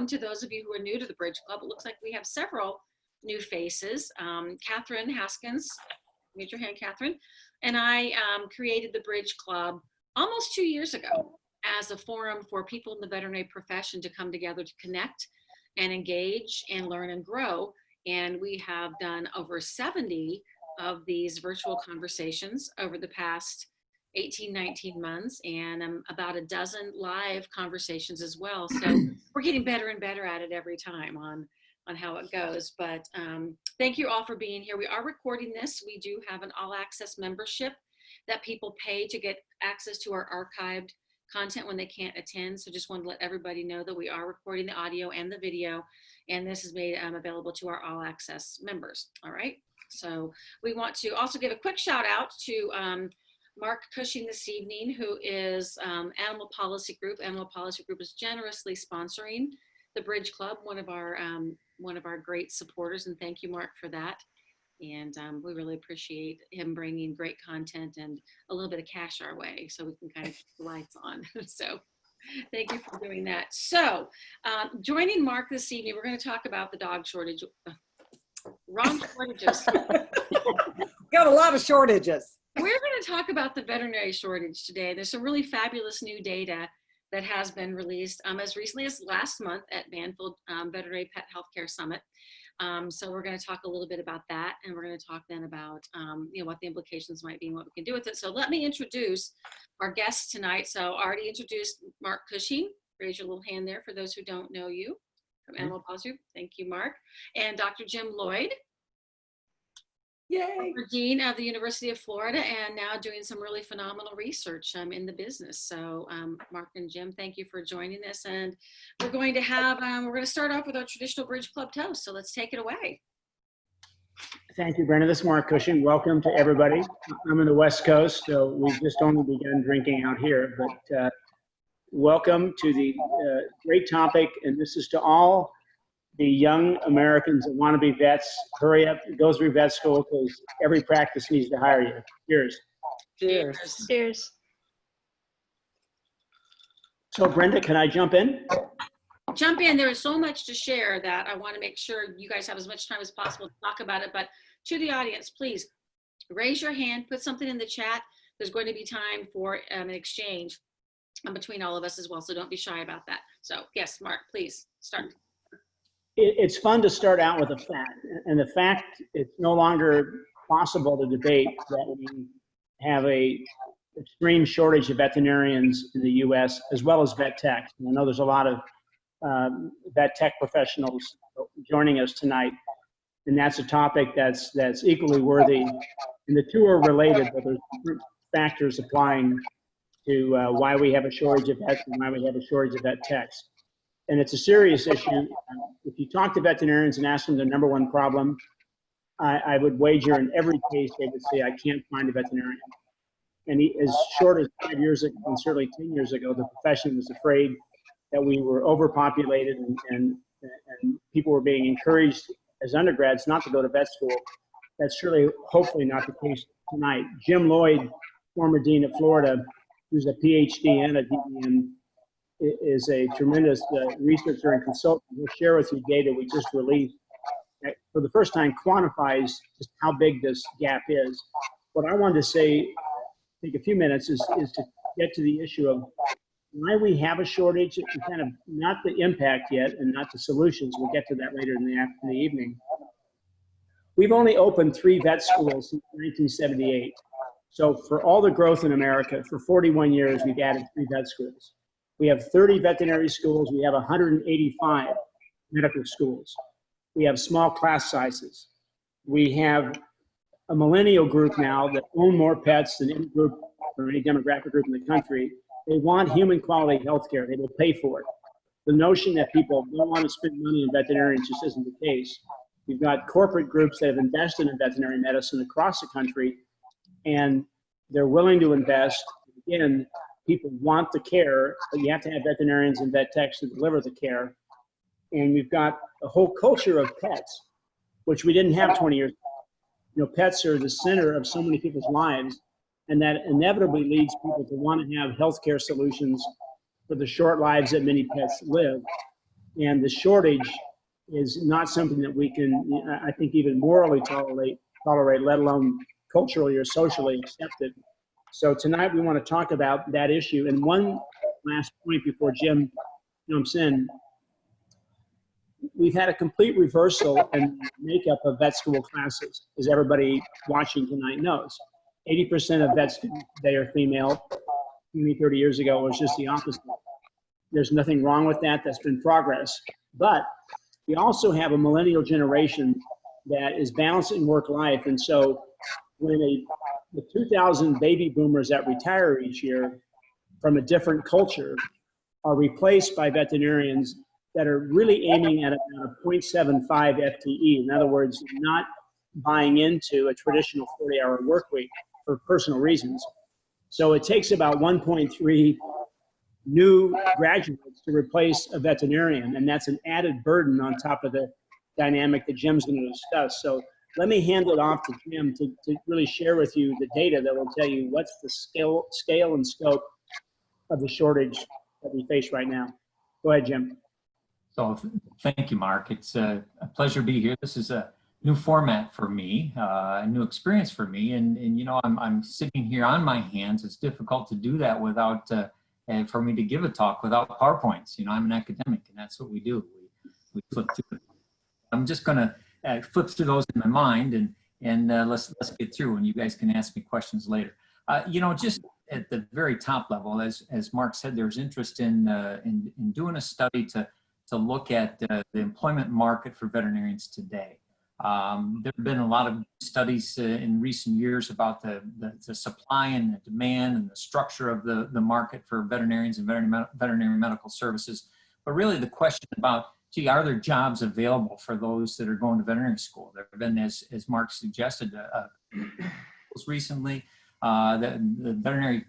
welcome to those of you who are new to the Bridge Club. It looks like we have several new faces. Catherine Haskins, raise your hand, Catherine, and I created the Bridge Club almost 2 years ago as a forum for people in the veterinary profession to come together to connect and engage and learn and grow. And we have done over 70 of these virtual conversations over the past 18, 19 months, and about a dozen live conversations as well. So we're getting better and better at it every time on how it goes. But thank you all for being here. We are recording this. We do have an all access membership that people pay to get access to our archived content when they can't attend. So just wanted to let everybody know that we are recording the audio and the video, and this is made available to our all access members. All right. So we want to also give a quick shout out to Mark Cushing this evening, who is Animal Policy Group. Animal Policy Group is generously sponsoring the Bridge Club, one of our great supporters, and thank you, Mark, for that. And we really appreciate him bringing great content and a little bit of cash our way so we can kind of keep the lights on. So thank you for doing that. So joining Mark this evening, we're going to talk about the dog shortage. Wrong shortages. Got a lot of shortages. We're going to talk about the veterinary shortage today. There's some really fabulous new data that has been released as recently as last month at Banfield Veterinary Pet Healthcare Summit. So we're going to talk a little bit about that, and we're going to talk then about what the implications might be and what we can do with it. So let me introduce our guests tonight. So I already introduced Mark Cushing. Raise your little hand there for those who don't know you from Animal Policy. Thank you, Mark. And Dr. Jim Lloyd. Yay. Dean of the University of Florida, and now doing some really phenomenal research in the business. So Mark and Jim, thank you for joining us. And we're going to start off with our traditional Bridge Club toast. So let's take it away. Thank you, Brenda. This is Mark Cushing. Welcome to everybody. I'm in the West Coast, so we've just only begun drinking out here, but welcome to the great topic. And this is to all the young Americans that want to be vets. Hurry up, go through vet school, because every practice needs to hire you. Cheers. Cheers. Cheers. So Brenda, can I jump in? Jump in. There is so much to share that I want to make sure you guys have as much time as possible to talk about it. But to the audience, please raise your hand, put something in the chat. There's going to be time for an exchange between all of us as well. So don't be shy about that. So yes, Mark, please start. It's fun to start out with a fact, and the fact, it's no longer possible to debate that we have a extreme shortage of veterinarians in the U.S. as well as vet techs. I know there's a lot of vet tech professionals joining us tonight, and that's a topic that's equally worthy. And the two are related, but there's different factors applying to why we have a shortage of vets and why we have a shortage of vet techs. And it's a serious issue. If you talk to veterinarians and ask them the number one problem, I would wager in every case they would say, I can't find a veterinarian. And as short as 5 years ago, and certainly 10 years ago, the profession was afraid that we were overpopulated and people were being encouraged as undergrads not to go to vet school. That's surely, hopefully not the case tonight. Jim Lloyd, former dean of Florida, who's a PhD and a DVM, is a tremendous researcher and consultant. We'll share with you data we just released that for the first time quantifies just how big this gap is. What I wanted to say, take a few minutes, is to get to the issue of why we have a shortage, and kind of not the impact yet and not the solutions. We'll get to that later in the evening. We've only opened 3 vet schools since 1978. So for all the growth in America, for 41 years, we've added 3 vet schools. We have 30 veterinary schools. We have 185 medical schools. We have small class sizes. We have a millennial group now that own more pets than any group or any demographic group in the country. They want human quality health care. They will pay for it. The notion that people don't want to spend money on veterinarians just isn't the case. We've got corporate groups that have invested in veterinary medicine across the country, and they're willing to invest. Again, people want the care, but you have to have veterinarians and vet techs to deliver the care. And we've got a whole culture of pets, which we didn't have 20 years ago. You know, pets are the center of so many people's lives, and that inevitably leads people to want to have healthcare solutions for the short lives that many pets live. And the shortage is not something that we can, I think, even morally tolerate, let alone culturally or socially accepted. So tonight we want to talk about that issue. And one last point before Jim jumps in. We've had a complete reversal in the makeup of vet school classes, as everybody watching tonight knows. 80% of vet students today are female. 20, 30 years ago, it was just the opposite. There's nothing wrong with that. That's been progress. But we also have a millennial generation that is balancing work life. And so when the 2,000 baby boomers that retire each year from a different culture are replaced by veterinarians that are really aiming at about a 0.75 FTE. In other words, not buying into a traditional 40-hour work week for personal reasons. So it takes about 1.3 new graduates to replace a veterinarian, and that's an added burden on top of the dynamic that Jim's going to discuss. So let me hand it off to Jim to really share with you the data that will tell you what's the scale and scope of the shortage that we face right now. Go ahead, Jim. So thank you, Mark. It's a pleasure to be here. This is a new format for me, a new experience for me. And you know, I'm sitting here on my hands. It's difficult to do that without, and for me to give a talk without PowerPoints. You know, I'm an academic and that's what we do. We flip through it. I'm just gonna flip through those in my mind and let's get through, and you guys can ask me questions later. You know, just at the very top level, as Mark said, there's interest in doing a study to look at the employment market for veterinarians today. There have been a lot of studies in recent years about the supply and the demand and the structure of the market for veterinarians and veterinary medical services. But really the question about, gee, are there jobs available for those that are going to veterinary school? There have been, as Mark suggested, recently, the veterinary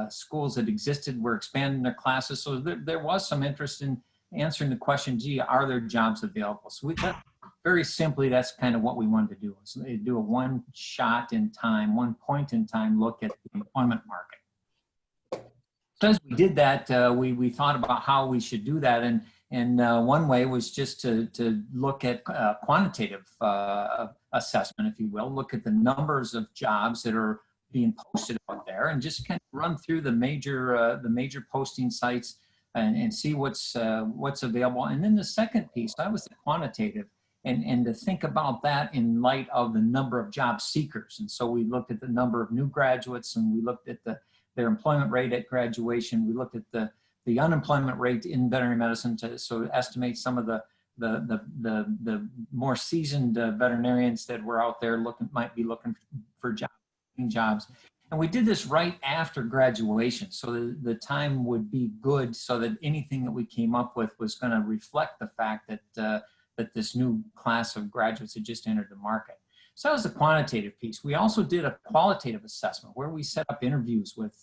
schools that existed were expanding their classes. So there was some interest in answering the question, gee, are there jobs available? So we thought, very simply, that's kind of what we wanted to do. So they do a one shot in time, one point in time look at the employment market. So as we did that, we thought about how we should do that. And one way was just to look at quantitative assessment, if you will, look at the numbers of jobs that are being posted out there and just kind of run through the major posting sites and see what's available. And then the second piece, that was the quantitative, and to think about that in light of the number of job seekers. And so we looked at the number of new graduates, and we looked at their employment rate at graduation. We looked at the unemployment rate in veterinary medicine to estimate some of the more seasoned veterinarians that were out there might be looking for jobs. And we did this right after graduation, so the time would be good so that anything that we came up with was going to reflect the fact that that this new class of graduates had just entered the market. So that was the quantitative piece. We also did a qualitative assessment where we set up interviews with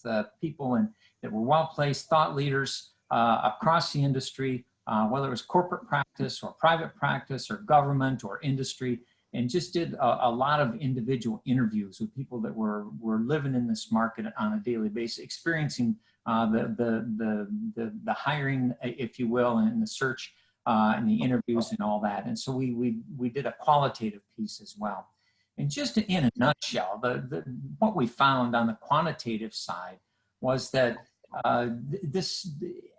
people that were well-placed thought leaders across the industry, whether it was corporate practice or private practice or government or industry, and just did a lot of individual interviews with people that were living in this market on a daily basis, experiencing the hiring, if you will, and the search and the interviews and all that. And so we did a qualitative piece as well. And just in a nutshell, what we found on the quantitative side was that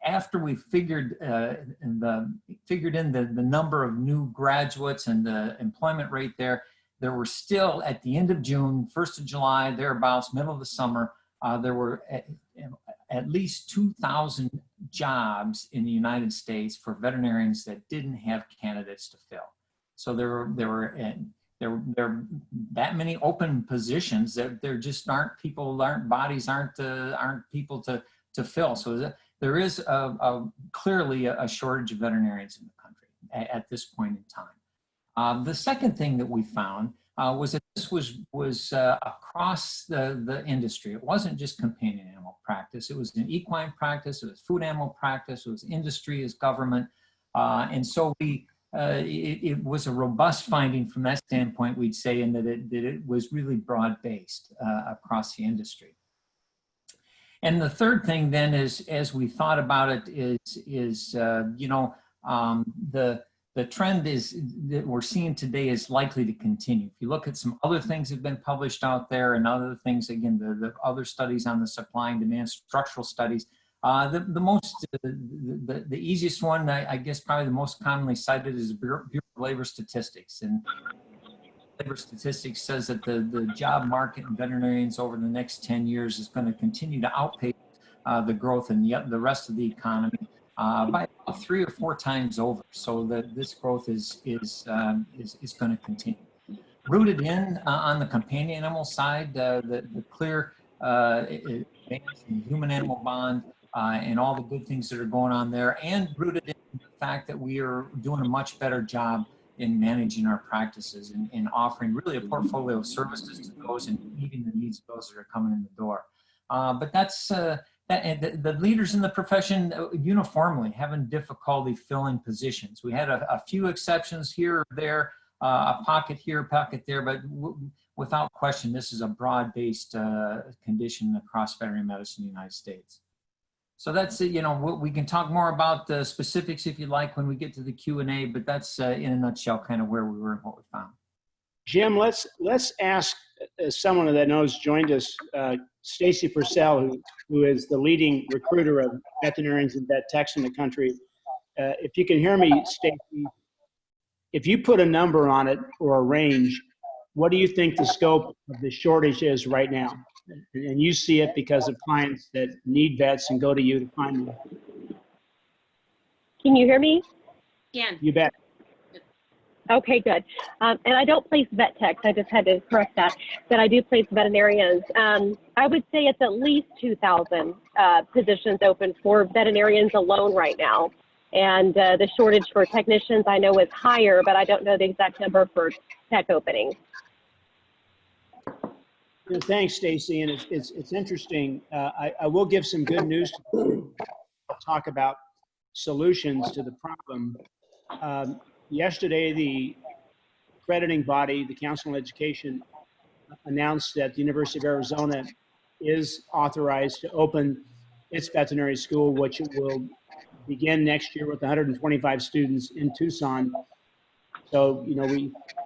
after we figured in the number of new graduates and the employment rate there were still, at the end of June, 1st of July, thereabouts, middle of the summer, there were at least 2,000 jobs in the United States for veterinarians that didn't have candidates to fill. So there were that many open positions that there just aren't people, aren't people to fill. So there is clearly a shortage of veterinarians in the country at this point in time. The second thing that we found was that this was across the industry. It wasn't just companion animal practice. It was an equine practice. It was food animal practice. It was industry, as government. And so it was a robust finding from that standpoint, we'd say, in that it was really broad-based across the industry. And the third thing then is, as we thought about it, is you know, The trend is that we're seeing today is likely to continue. If you look at some other things that have been published out there and other things, again, the other studies on the supply and demand structural studies, the easiest one, I guess probably the most commonly cited is Bureau of Labor Statistics. And labor statistics says that the job market in veterinarians over the next 10 years is going to continue to outpace the growth in the rest of the economy by about 3 or 4 times over. So that this growth is going to continue. Rooted in on the companion animal side, the clear advance in human-animal bond and all the good things that are going on there, and rooted in the fact that we are doing a much better job in managing our practices and offering really a portfolio of services to those and meeting the needs of those that are coming in the door. But that's the leaders in the profession uniformly having difficulty filling positions. We had a few exceptions here or there, a pocket here, a pocket there, but without question, this is a broad-based condition across veterinary medicine in the United States. So that's, we can talk more about the specifics if you like when we get to the Q&A, but that's in a nutshell kind of where we were and what we found. Jim, let's ask someone that knows joined us, Stacy Purcell, who is the leading recruiter of veterinarians and vet techs in the country. If you can hear me, Stacy, if you put a number on it or a range, what do you think the scope of the shortage is right now? And you see it because of clients that need vets and go to you to find them. Can you hear me? Again. You bet. Okay, good. And I don't place vet techs. I just had to correct that. But I do place veterinarians. I would say it's at least 2,000 positions open for veterinarians alone right now. And the shortage for technicians I know is higher, but I don't know the exact number for tech openings. Thanks, Stacy. And it's interesting. I will give some good news. I'll talk about solutions to the problem. Yesterday, the accrediting body, the Council on Education, announced that the University of Arizona is authorized to open its veterinary school, which will begin next year with 125 students in Tucson. So,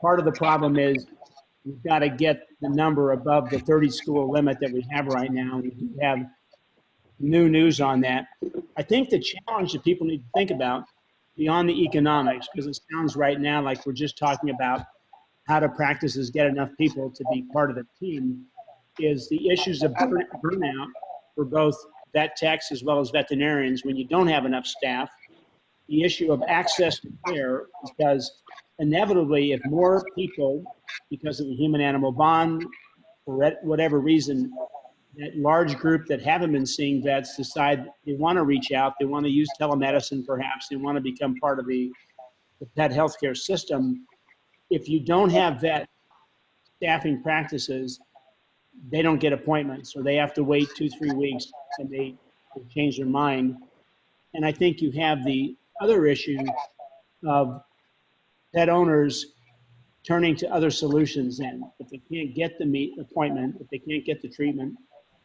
part of the problem is we've got to get the number above the 30 school limit that we have right now. We have new news on that. I think the challenge that people need to think about beyond the economics, because it sounds right now like we're just talking about how do practices get enough people to be part of the team, is the issues of burnout for both vet techs as well as veterinarians when you don't have enough staff, the issue of access to care, because inevitably if more people, because of the human-animal bond, for whatever reason, that large group that haven't been seeing vets decide they want to reach out, they want to use telemedicine perhaps, they want to become part of the pet healthcare system. If you don't have vet staffing practices, they don't get appointments, or they have to wait 2-3 weeks and they change their mind. And I think you have the other issue of pet owners turning to other solutions then. If they can't get the appointment, if they can't get the treatment,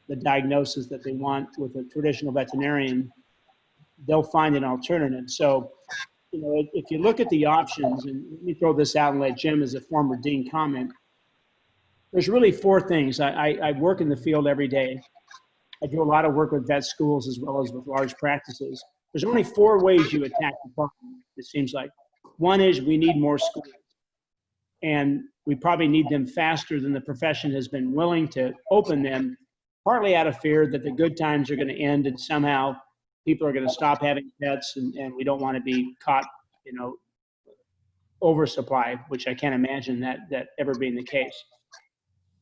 the diagnosis that they want with a traditional veterinarian, they'll find an alternative. So, if you look at the options, and let me throw this out and let Jim as a former dean comment, there's really 4 things. I work in the field every day. I do a lot of work with vet schools as well as with large practices. There's only 4 ways you attack the problem, it seems like. One is we need more schools. And we probably need them faster than the profession has been willing to open them, partly out of fear that the good times are going to end and somehow people are going to stop having pets and we don't want to be caught, oversupply, which I can't imagine that ever being the case.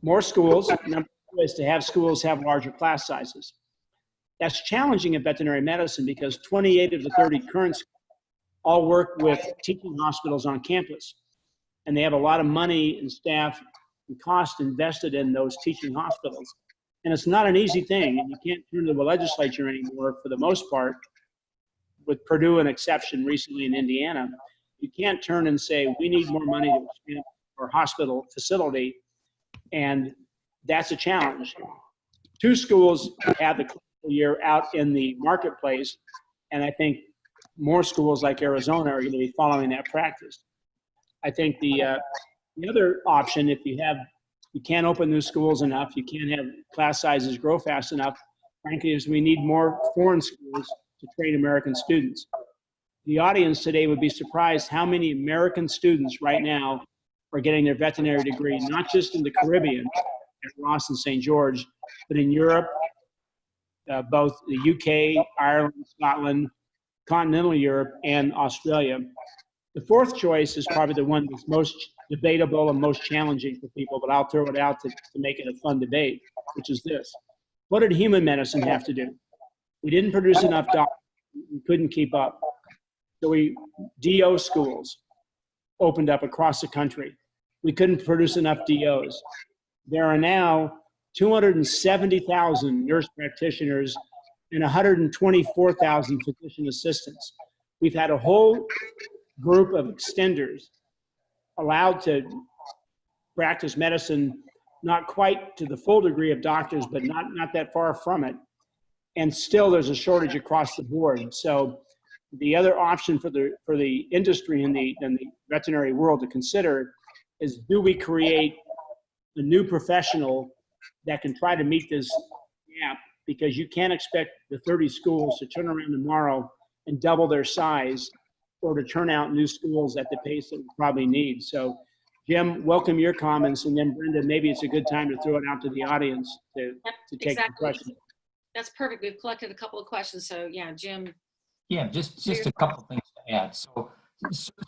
More schools. Number 2 is to have schools have larger class sizes. That's challenging in veterinary medicine because 28 of the 30 current schools all work with teaching hospitals on campus. And they have a lot of money and staff and cost invested in those teaching hospitals. And it's not an easy thing. And you can't turn to the legislature anymore for the most part, with Purdue an exception recently in Indiana. You can't turn and say, we need more money to expand our hospital facility. And that's a challenge. 2 schools have the clinical year out in the marketplace. And I think more schools like Arizona are going to be following that practice. I think the other option, if you can't open new schools enough, you can't have class sizes grow fast enough, frankly, is we need more foreign schools to train American students. The audience today would be surprised how many American students right now are getting their veterinary degree, not just in the Caribbean, at Ross and St. George, but in Europe, both the UK, Ireland, Scotland, continental Europe, and Australia. The fourth choice is probably the one that's most debatable and most challenging for people, but I'll throw it out to make it a fun debate, which is this. What did human medicine have to do? We didn't produce enough doctors. We couldn't keep up. So DO schools opened up across the country. We couldn't produce enough DOs. There are now 270,000 nurse practitioners and 124,000 physician assistants. We've had a whole group of extenders allowed to practice medicine, not quite to the full degree of doctors, but not that far from it. And still there's a shortage across the board. So the other option for the industry and the veterinary world to consider is, do we create a new professional that can try to meet this gap? Because you can't expect the 30 schools to turn around tomorrow and double their size, or to turn out new schools at the pace that we probably need. So Jim, welcome your comments, and then Brenda, maybe it's a good time to throw it out to the audience to take the question. That's perfect. We've collected a couple of questions. So yeah, Jim. Yeah, just a couple things to add. So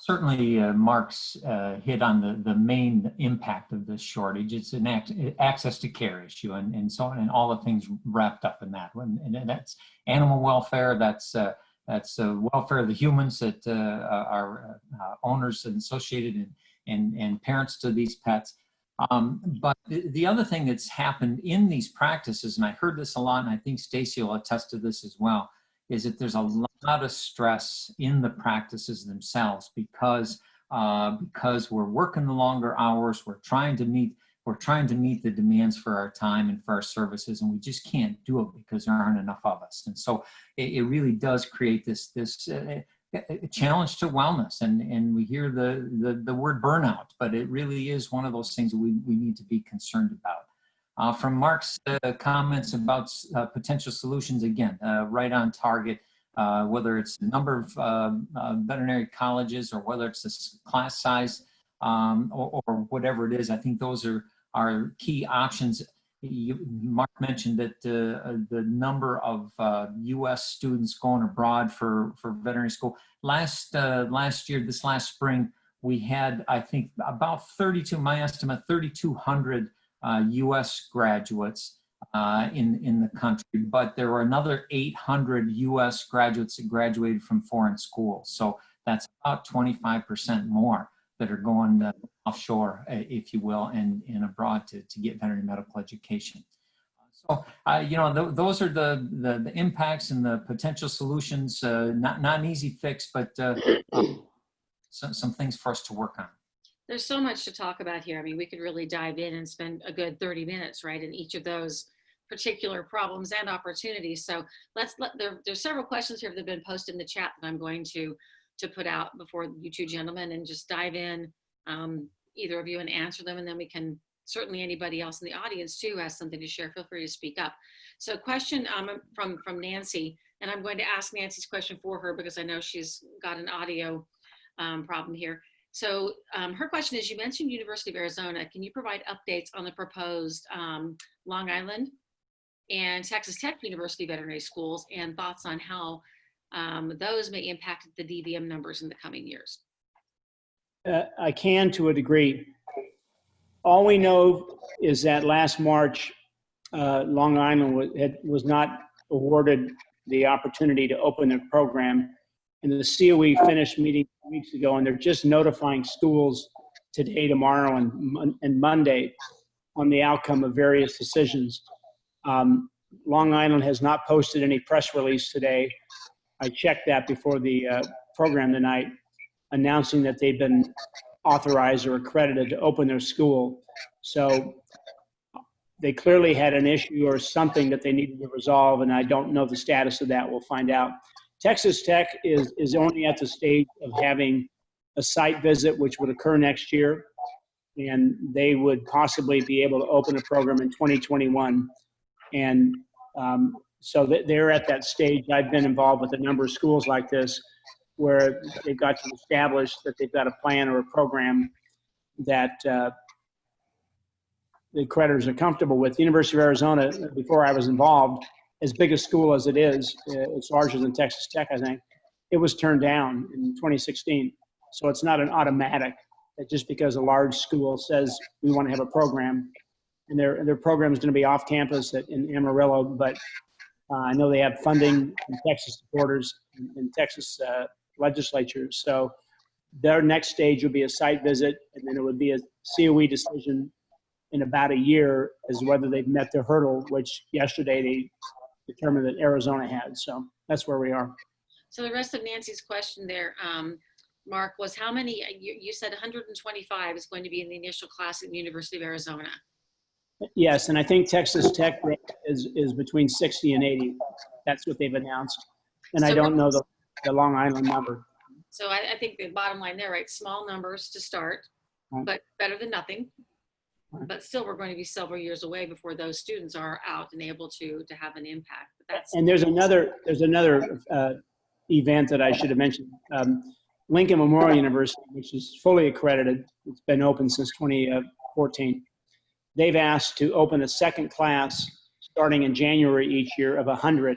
certainly Mark's hit on the main impact of this shortage. It's an access to care issue, and so on, and all the things wrapped up in that one. And that's animal welfare, that's welfare of the humans that are owners and associated and parents to these pets. But the other thing that's happened in these practices, and I heard this a lot, and I think Stacy will attest to this as well, is that there's a lot of stress in the practices themselves because we're working the longer hours, we're trying to meet the demands for our time and for our services, and we just can't do it because there aren't enough of us. And so it really does create this challenge to wellness, and we hear the word burnout, but it really is one of those things that we need to be concerned about. From Mark's comments about potential solutions, again, right on target, whether it's the number of veterinary colleges or whether it's the class size or whatever it is. I think those are key options. Mark mentioned that the number of U.S. students going abroad for veterinary school. Last year, this last spring, we had, I think, about my estimate, 3,200 U.S. graduates in the country, but there were another 800 U.S. graduates that graduated from foreign schools. So that's about 25% more that are going offshore, if you will, and abroad to get veterinary medical education. So, those are the impacts and the potential solutions. Not an easy fix, but some things for us to work on. There's so much to talk about here. I mean, we could really dive in and spend a good 30 minutes, right, in each of those particular problems and opportunities. So there's several questions here that have been posted in the chat that I'm going to put out before you two gentlemen, and just dive in, either of you, and answer them, and then we can, certainly anybody else in the audience too has something to share, feel free to speak up. So question from Nancy, and I'm going to ask Nancy's question for her because I know she's got an audio problem here. So her question is, you mentioned University of Arizona. Can you provide updates on the proposed Long Island and Texas Tech University veterinary schools, and thoughts on how those may impact the DVM numbers in the coming years? I can, to a degree. All we know is that last March, Long Island was not awarded the opportunity to open their program. And the COE finished meeting weeks ago, and they're just notifying schools today, tomorrow, and Monday on the outcome of various decisions. Long Island has not posted any press release today. I checked that before the program tonight, announcing that they've been authorized or accredited to open their school. So they clearly had an issue or something that they needed to resolve, and I don't know the status of that. We'll find out. Texas Tech is only at the stage of having a site visit, which would occur next year, and they would possibly be able to open a program in 2021. And so they're at that stage. I've been involved with a number of schools like this where they've got to establish that they've got a plan or a program that the creditors are comfortable with. The University of Arizona, before I was involved, as big a school as it is, it's larger than Texas Tech, I think, it was turned down in 2016. So it's not an automatic that just because a large school says we want to have a program, and their program is going to be off campus in Amarillo, but I know they have funding from Texas supporters and Texas legislatures. So their next stage would be a site visit, and then it would be a COE decision in about a year as whether they've met their hurdle, which yesterday they determined that Arizona had. So that's where we are. So the rest of Nancy's question there, Mark, was how many, you said 125 is going to be in the initial class at the University of Arizona. Yes, and I think Texas Tech is between 60 and 80. That's what they've announced. And So I don't know the Long Island number. So I think the bottom line there, right? Small numbers to start, Right. but better than nothing. Right. But still, we're going to be several years away before those students are out and able to have an impact. But that's And there's another event that I should have mentioned. Lincoln Memorial University, which is fully accredited, it's been open since 2014. They've asked to open a second class starting in January each year of 100.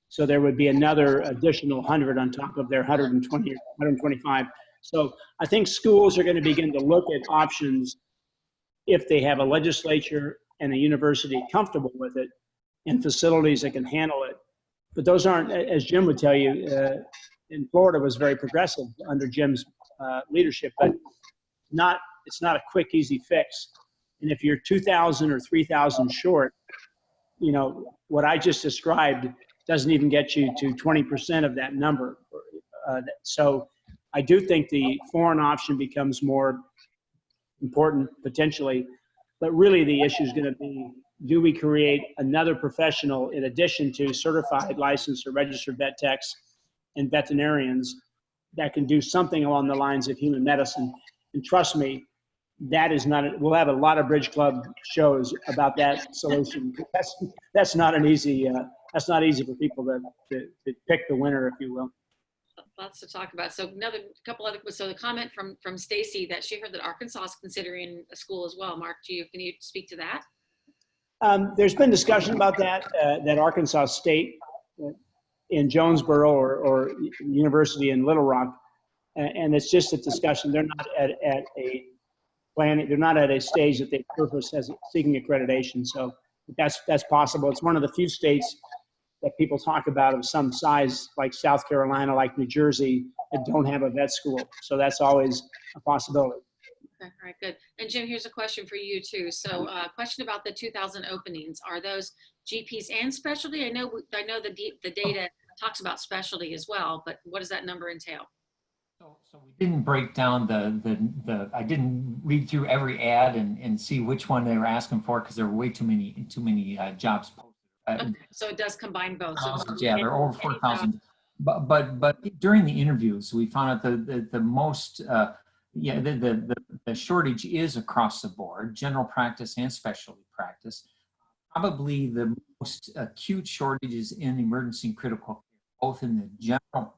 So there would be another additional 100 on top of their 120 or 125. So I think schools are going to begin to look at options if they have a legislature and a university comfortable with it and facilities that can handle it. But those aren't, as Jim would tell you, in Florida was very progressive under Jim's leadership, but it's not a quick, easy fix. And if you're 2,000 or 3,000 short, you know, what I just described doesn't even get you to 20% of that number. So I do think the foreign option becomes more important potentially, but really the issue is going to be, do we create another professional in addition to certified, licensed, or registered vet techs and veterinarians that can do something along the lines of human medicine? And trust me, that is not, we'll have a lot of Bridge Club shows about that solution. That's not an easy, that's not easy for people to pick the winner, if you will. lots to talk about. So another couple other, so the comment from Stacy that she heard that Arkansas is considering a school as well. Mark, can you speak to that? There's been discussion about that, that Arkansas State in Jonesboro or University in Little Rock, and it's just a discussion. They're not at a planning. They're not at a stage that they purpose as seeking accreditation. So that's possible. It's one of the few states that people talk about of some size, like South Carolina, like New Jersey, that don't have a vet school. So that's always a possibility. Okay, all right, good. And Jim, here's a question for you too. So question about the 2,000 openings. Are those GPs and specialty? I know the data talks about specialty as well, but what does that number entail? So we didn't break down I didn't read through every ad and see which one they were asking for because there were way too many jobs posted. Okay, so it does combine both. So Yeah, there are over 4,000. But during the interviews, we found out the most the shortage is across the board, general practice and specialty practice. Probably the most acute shortage is in emergency and critical care, both in the general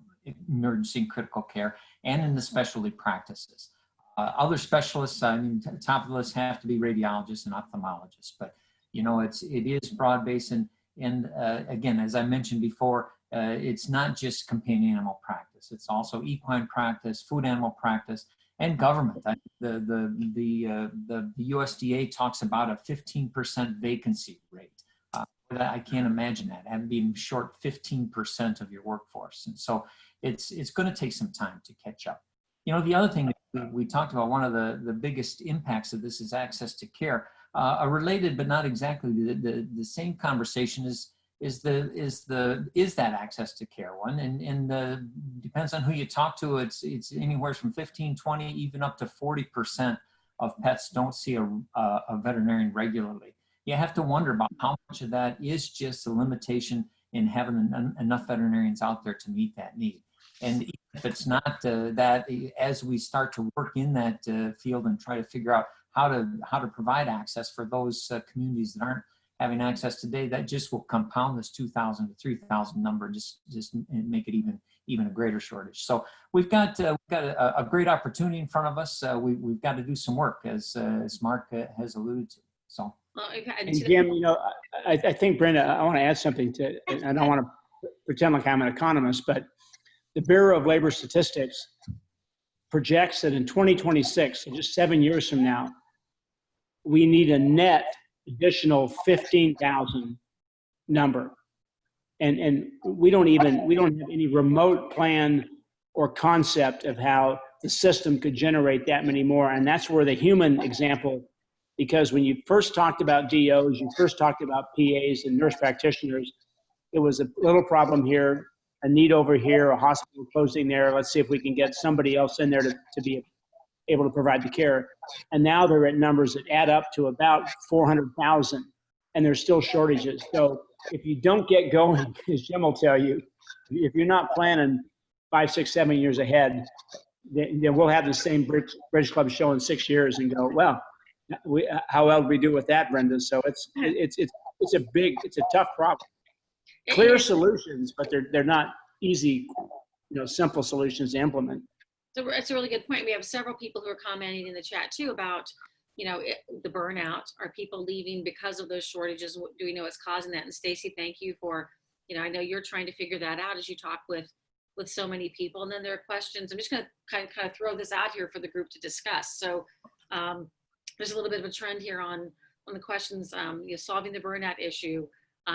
emergency and critical care and in the specialty practices. Other specialists, I mean, top of the list have to be radiologists and ophthalmologists, but you know, it is broad-based and again, as I mentioned before, it's not just companion animal practice. It's also equine practice, food animal practice, and government. The USDA talks about a 15% vacancy rate. I can't imagine that, having been short 15% of your workforce. And so it's going to take some time to catch up. You know, the other thing that we talked about, one of the biggest impacts of this is access to care. A related but not exactly the same conversation is that access to care one, and depends on who you talk to. It's anywhere from 15, 20, even up to 40% of pets don't see a veterinarian regularly. You have to wonder about how much of that is just a limitation in having enough veterinarians out there to meet that need. And even if it's not that, as we start to work in that field and try to figure out how to provide access for those communities that aren't having access today, that just will compound this 2,000 to 3,000 number, just make it even a greater shortage. So we've got a great opportunity in front of us. We've got to do some work, as Mark has alluded to. So. And Jim, you know, I think, Brenda, I want to add something to, and I don't want to pretend like I'm an economist, but the Bureau of Labor Statistics projects that in 2026, so just 7 years from now, we need a net additional 15,000 number. And we don't have any remote plan or concept of how the system could generate that many more. And that's where the human example, because when you first talked about DOs, you first talked about PAs and nurse practitioners, it was a little problem here, a need over here, a hospital closing there. Let's see if we can get somebody else in there to be able to provide the care. And now they're at numbers that add up to about 400,000, and there's still shortages. So if you don't get going, as Jim will tell you, if you're not planning 5, 6, 7 years ahead, then we'll have the same Bridge Club show in 6 years and go, well, how well did we do with that, Brenda? So it's a tough problem. Clear solutions, but they're not easy, simple solutions to implement. So it's a really good point. We have several people who are commenting in the chat too about, the burnout. Are people leaving because of those shortages? Do we know what's causing that? And Stacy, thank you for, I know you're trying to figure that out as you talk with so many people. And then there are questions. I'm just going to kind of throw this out here for the group to discuss. So there's a little bit of a trend here on the questions, solving the burnout issue.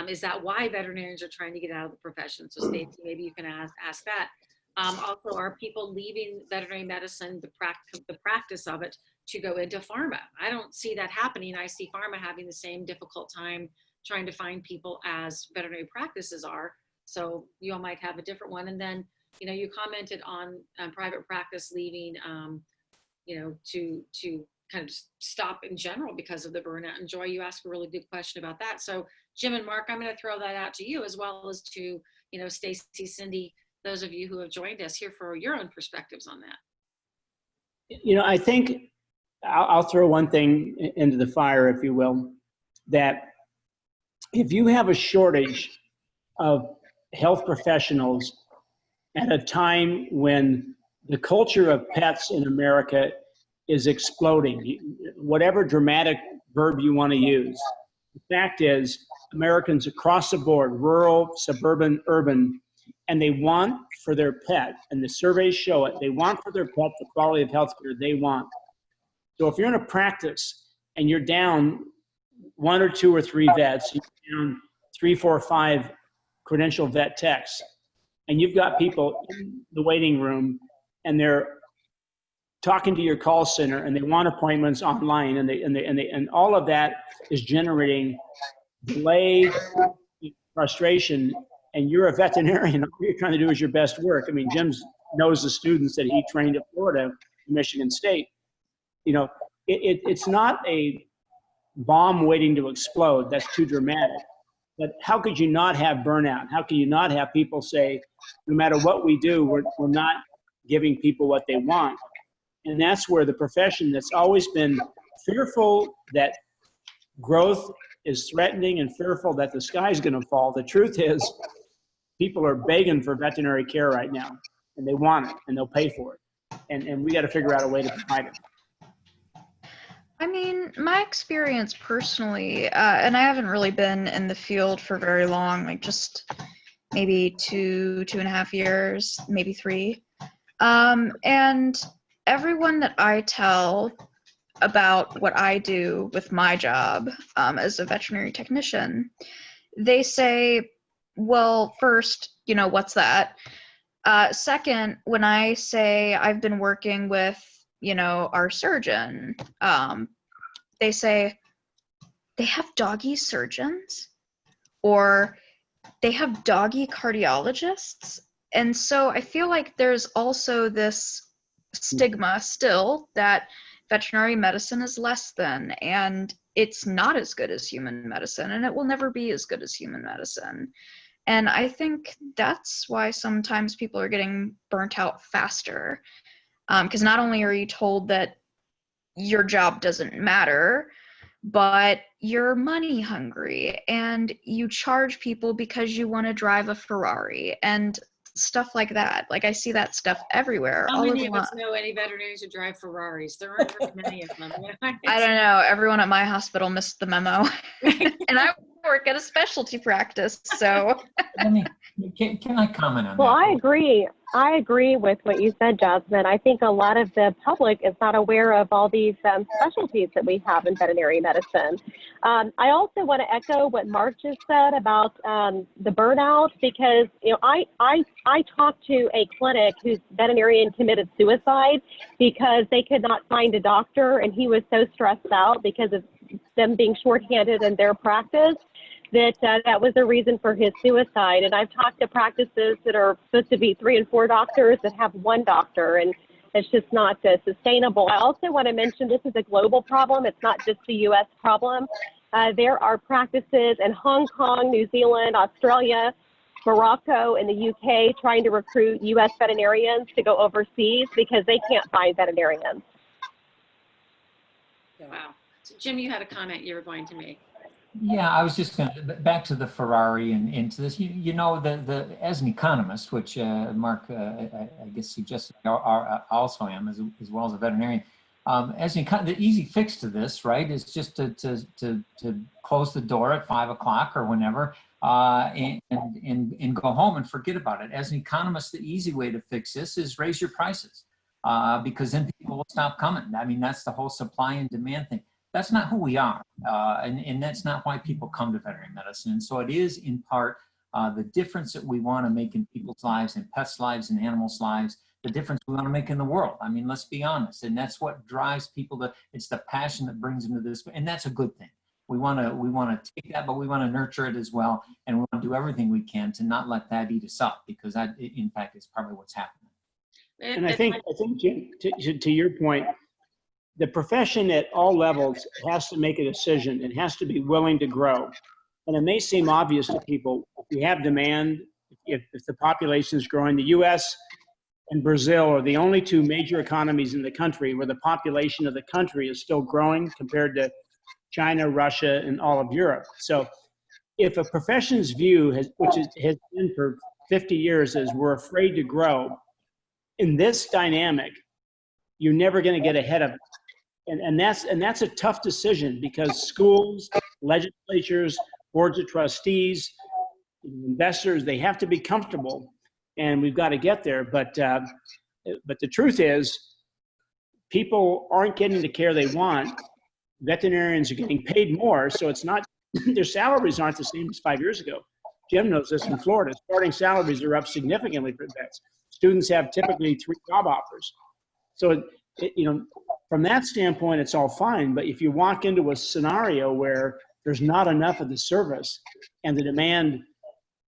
Is that why veterinarians are trying to get out of the profession? So Stacy, maybe you can ask that. Also, are people leaving veterinary medicine, the practice of it, to go into pharma? I don't see that happening. I see pharma having the same difficult time trying to find people as veterinary practices are. So you all might have a different one. And then, you commented on private practice leaving, to kind of stop in general because of the burnout. And Joy, you asked a really good question about that. So Jim and Mark, I'm going to throw that out to you as well as to, Stacy, Cindy, those of you who have joined us here for your own perspectives on that. I think I'll throw one thing into the fire, if you will, that if you have a shortage of health professionals at a time when the culture of pets in America is exploding, whatever dramatic verb you want to use, the fact is Americans across the board, rural, suburban, urban, and they want for their pet, and the surveys show it, they want for their pet the quality of healthcare they want. So if you're in a practice and you're down 1 or 2 or 3 vets, you're down 3, 4, 5 credentialed vet techs, and you've got people in the waiting room and they're talking to your call center and they want appointments online, and all of that is generating delay, frustration. And you're a veterinarian, all you're trying to do is your best work. I mean, Jim knows the students that he trained at Florida, Michigan State. It's not a bomb waiting to explode. That's too dramatic. But how could you not have burnout? How could you not have people say, no matter what we do, we're not giving people what they want? And that's where the profession that's always been fearful that growth is threatening and fearful that the sky's going to fall. The truth is, people are begging for veterinary care right now, and they want it, and they'll pay for it. And we got to figure out a way to provide it. I mean, my experience personally, and I haven't really been in the field for very long, like just maybe 2.5 years, maybe 3. And everyone that I tell about what I do with my job as a veterinary technician, they say, well, first, what's that? Second, when I say I've been working with, our surgeon, they say they have doggy surgeons or they have doggy cardiologists. And so I feel like there's also this stigma still that veterinary medicine is less than, and it's not as good as human medicine, and it will never be as good as human medicine. And I think that's why sometimes people are getting burnt out faster. Because not only are you told that your job doesn't matter, but you're money hungry and you charge people because you want to drive a Ferrari and stuff like that. Like I see that stuff everywhere. How all many over of us know any veterinarians who drive Ferraris? There aren't very many of them. I don't know. Everyone at my hospital missed the memo. And I work at a specialty practice, so. Can I comment on Well, that? I agree. I agree with what you said, Jasmine. I think a lot of the public is not aware of all these specialties that we have in veterinary medicine. I also want to echo what Mark just said about the burnout, because I talked to a clinic whose veterinarian committed suicide because they could not find a doctor, and he was so stressed out because of them being shorthanded in their practice that was the reason for his suicide. And I've talked to practices that are supposed to be 3 and 4 doctors that have 1 doctor, and it's just not sustainable. I also want to mention this is a global problem. It's not just the U.S. problem. There are practices in Hong Kong, New Zealand, Australia, Morocco, and the UK trying to recruit U.S. veterinarians to go overseas because they can't find veterinarians. Wow. So Jim, you had a comment you were going to make. Yeah, I was just going to back to the Ferrari and into this. You know, as an economist, which Mark, I guess suggested I also am, as well as a veterinarian. As an the easy fix to this, right, is just to close the door at 5 o'clock or whenever, and go home and forget about it. As an economist, the easy way to fix this is raise your prices, because then people will stop coming. I mean, that's the whole supply and demand thing. That's not who we are, and that's not why people come to veterinary medicine. And so it is in part the difference that we want to make in people's lives and pets' lives and animals' lives, the difference we want to make in the world. I mean, let's be honest. And that's what drives people it's the passion that brings them to this, and that's a good thing. We want to take that, but we want to nurture it as well. And we want to do everything we can to not let that eat us up, because that, in fact, is probably what's happening. And I think Jim, to your point, the profession at all levels has to make a decision. It has to be willing to grow. And it may seem obvious to people, if we have demand, if the population is growing, the US and Brazil are the only 2 major economies in the country where the population of the country is still growing compared to China, Russia, and all of Europe. So if a profession's view, has been for 50 years, is we're afraid to grow, in this dynamic, you're never going to get ahead of it. And that's a tough decision, because schools, legislatures, boards of trustees, investors, they have to be comfortable, and we've got to get there. But the truth is, people aren't getting the care they want. Veterinarians are getting paid more, so it's not, their salaries aren't the same as 5 years ago. Jim knows this in Florida. Starting salaries are up significantly for vets. Students have typically 3 job offers. So, from that standpoint, it's all fine. But if you walk into a scenario where there's not enough of the service, and the demand,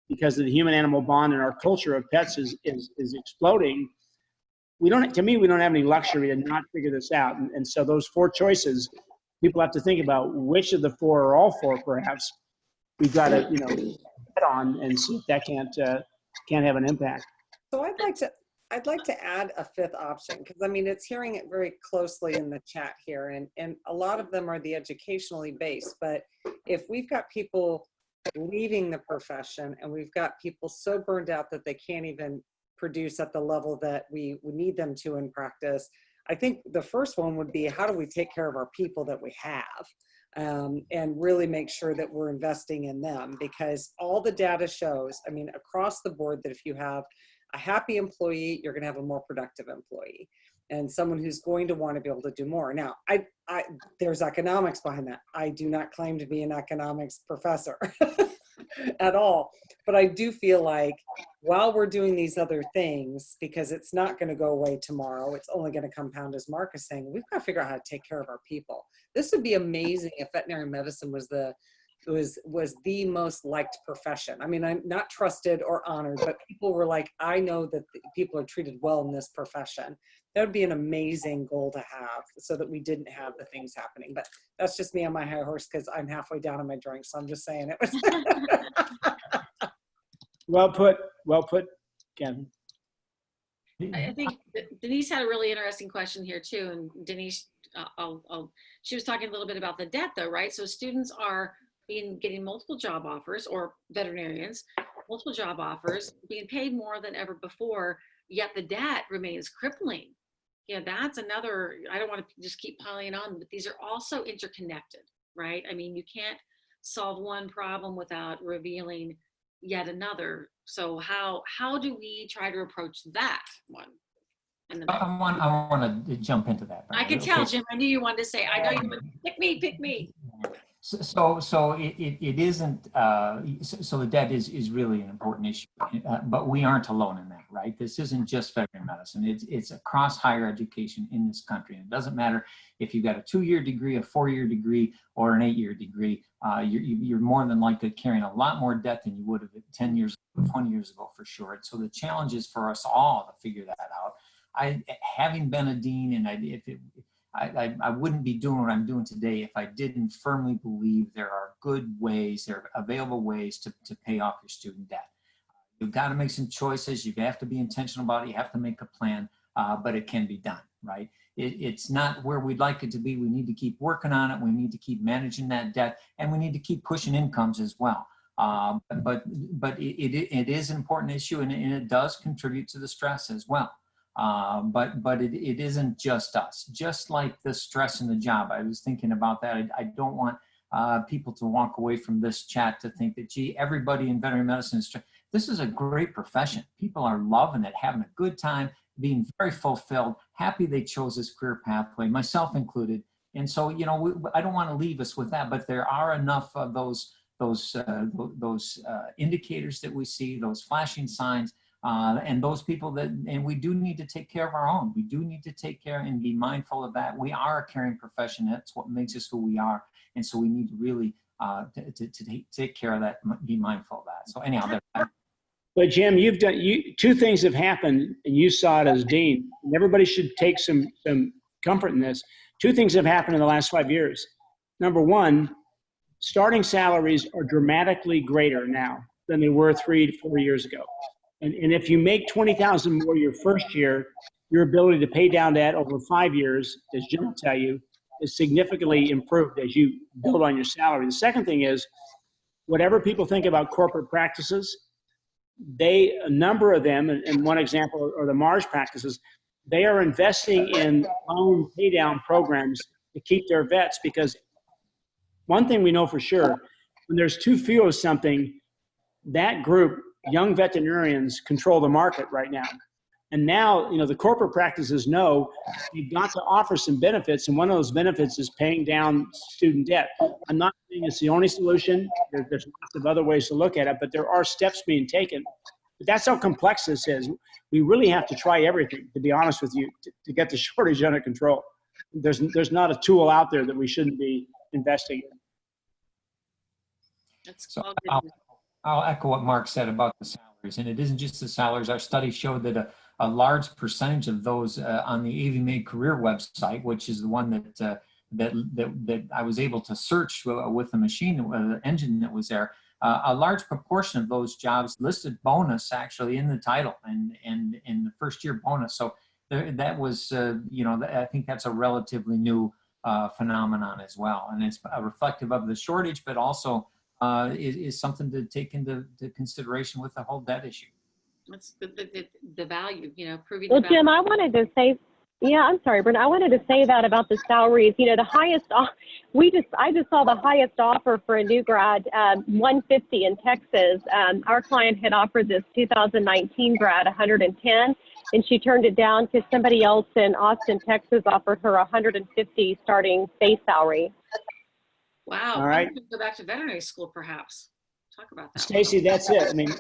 because of the human-animal bond and our culture of pets, is exploding, we don't have any luxury to not figure this out. And so those 4 choices, people have to think about which of the 4, or all 4 perhaps, we've got to bet on and see if that can't have an impact. So I'd like to add a 5th option, because I mean, it's hearing it very closely in the chat here, and a lot of them are the educationally based. But if we've got people leaving the profession, and we've got people so burned out that they can't even produce at the level that we need them to in practice, I think the first one would be, how do we take care of our people that we have? And really make sure that we're investing in them, because all the data shows, I mean, across the board, that if you have a happy employee, you're going to have a more productive employee, and someone who's going to want to be able to do more. Now, there's economics behind that. I do not claim to be an economics professor at all, but I do feel like while we're doing these other things, because it's not going to go away tomorrow, it's only going to compound, as Mark is saying, we've got to figure out how to take care of our people. This would be amazing if veterinary medicine was the most liked profession. I mean, I'm not trusted or honored, but people were like, I know that people are treated well in this profession. That would be an amazing goal to have, so that we didn't have the things happening. But that's just me on my high horse, because I'm halfway down on my drink. So I'm just saying it was. Well put, Kevin. I think Denise had a really interesting question here too. And Denise, she was talking a little bit about the debt though, right? So students are getting multiple job offers, or veterinarians, multiple job offers, being paid more than ever before, yet the debt remains crippling. Yeah, that's another, I don't want to just keep piling on, but these are also interconnected, right? I mean, you can't solve one problem without revealing yet another. So how do we try to approach that one? And then I want to jump into that. I can tell, Jim, I knew you wanted to say, I know you wanted to pick me. So it isn't, so the debt is really an important issue, but we aren't alone in that, right? This isn't just veterinary medicine. It's across higher education in this country. And it doesn't matter if you've got a 2-year degree, a 4-year degree, or an 8-year degree, you're more than likely carrying a lot more debt than you would have 10 years, 20 years ago for sure. So the challenge is for us all to figure that out. Having been a dean, and I wouldn't be doing what I'm doing today if I didn't firmly believe there are good ways, there are available ways to pay off your student debt. You've got to make some choices. You have to be intentional about it. You have to make a plan, but it can be done, right? It's not where we'd like it to be. We need to keep working on it. We need to keep managing that debt, and we need to keep pushing incomes as well. But it is an important issue, and it does contribute to the stress as well. But it isn't just us. Just like the stress in the job, I was thinking about that. I don't want people to walk away from this chat to think that, gee, everybody in veterinary medicine is stressed. This is a great profession. People are loving it, having a good time, being very fulfilled, happy they chose this career pathway, myself included. And so, you know, I don't want to leave us with that, but there are enough of those indicators that we see, those flashing signs, and those people and we do need to take care of our own. We do need to take care and be mindful of that. We are a caring profession. That's what makes us who we are. And so we need to really to take care of that, be mindful of that. So anyhow, But Jim, two things have happened, and you saw it as dean, and everybody should take some comfort in this. Two things have happened in the last 5 years. Number one, starting salaries are dramatically greater now than they were 3 to 4 years ago. And if you make $20,000 more your first year, your ability to pay down debt over 5 years, as Jim will tell you, is significantly improved as you build on your salary. The second thing is, whatever people think about corporate practices, a number of them, and one example are the Mars practices, they are investing in loan pay down programs to keep their vets, because one thing we know for sure, when there's too few of something, that group, young veterinarians, control the market right now. And now, you know, the corporate practices know you've got to offer some benefits, and one of those benefits is paying down student debt. I'm not saying it's the only solution. There's lots of other ways to look at it, but there are steps being taken. But that's how complex this is. We really have to try everything, to be honest with you, to get the shortage under control. There's not a tool out there that we shouldn't be investing in. So I'll echo what Mark said about the salaries, and it isn't just the salaries. Our study showed that a large percentage of those on the AVMAID career website, which is the one that I was able to search with the machine, the engine that was there, a large proportion of those jobs listed bonus actually in the title and in the first year bonus. So that was, you know, I think that's a relatively new phenomenon as well, and it's reflective of the shortage, but also is something to take into consideration with the whole debt issue. What's the value, you know, proving Well, the value. Jim, I wanted to say, yeah, I'm sorry, Brenda. I wanted to say that about the salaries. You know, the highest, I just saw the highest offer for a new grad, 150 in Texas. Our client had offered this 2019 grad 110, and she turned it down because somebody else in Austin, Texas offered her 150 starting base salary. Wow. All right. I'm gonna go back to veterinary school, perhaps. Talk about that. Stacy, that's it. I mean,